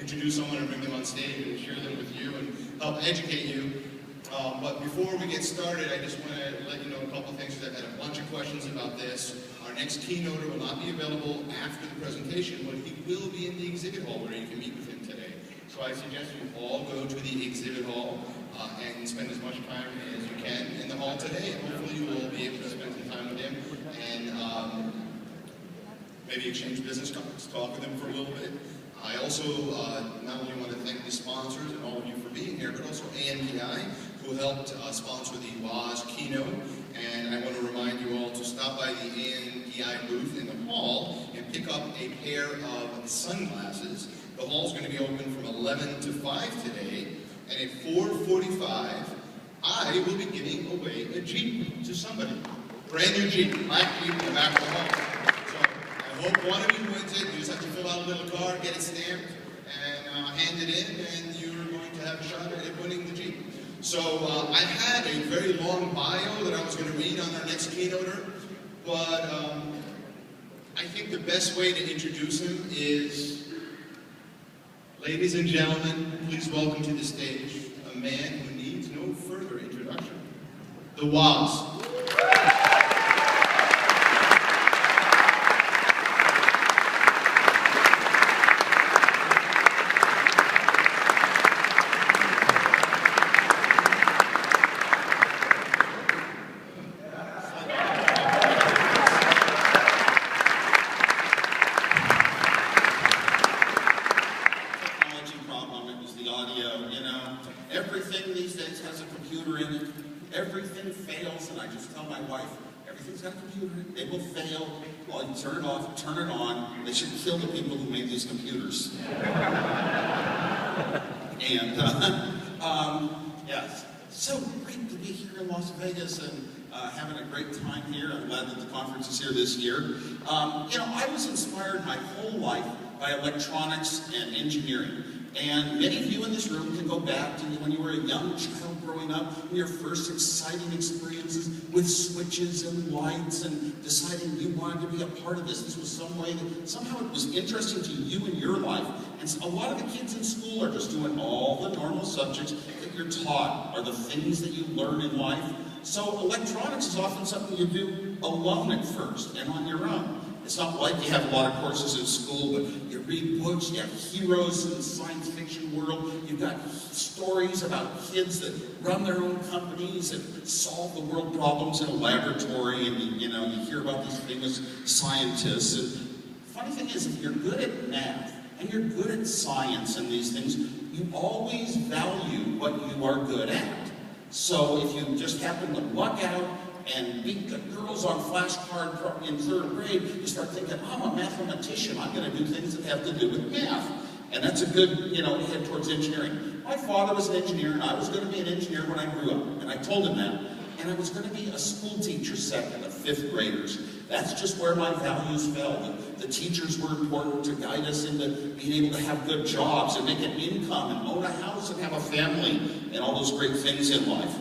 introduce someone and bring them on stage and share them with you and help educate you. But before we get started, I just want to let you know a couple of things, because I've had a bunch of questions about this. Our next keynoter will not be available after the presentation, but he will be in the exhibit hall where you can meet with him today. So I suggest you all go to the exhibit hall and spend as much time as you can in the hall today. And hopefully you will be able to spend some time with him and maybe exchange business cards, talk with him for a little bit. I also not only want to thank the sponsors and all of you for being here, but also ANPI, who helped sponsor the WAS keynote. And I want to remind you all to stop by the ANPI booth in the hall and pick up a pair of sunglasses. The hall's going to be open from 11 to 5 today, and at 4:45, I will be giving away a Jeep to somebody. Brand new Jeep, black Jeep in the back of the hall. So I hope one of you wins it. You just have to fill out a little card, get it stamped, and hand it in, and you're going to have a shot at winning the Jeep. So I had a very long bio that I was going to read on our next keynoter, but I think the best way to introduce him is, ladies and gentlemen, please welcome to the stage a man who needs no further introduction, the WAS. Everything these days has a computer in it. Everything fails, and I just tell my wife, everything's got a computer in it. They will fail. Well, you turn it off, turn it on. They should kill the people who made these computers. And, yes, so great to be here in Las Vegas and having a great time here. I'm glad that the conference is here this year. I was inspired my whole life by electronics and engineering. And many of you in this room can go back to when you were a young child growing up, and your first exciting experiences with switches and lights and deciding you wanted to be a part of this. This was some way that somehow it was interesting to you in your life. And a lot of the kids in school are just doing all the normal subjects that you're taught, are the things that you learn in life. So electronics is often something you do alone at first and on your own. It's not like you have a lot of courses in school, but you read books, you have heroes in the science fiction world, you've got stories about kids that run their own companies and solve the world problems in a laboratory, and you hear about these famous scientists. And the funny thing is, if you're good at math and you're good at science and these things, you always value what you are good at. So if you just happen to luck out and beat the girls on flashcard in 3rd grade, you start thinking, I'm a mathematician, I'm going to do things that have to do with math. And that's a good, head towards engineering. My father was an engineer, and I was going to be an engineer when I grew up. And I told him that. And I was going to be a school teacher second of 5th graders. That's just where my values fell. The teachers were important to guide us into being able to have good jobs and make an income and own a house and have a family and all those great things in life.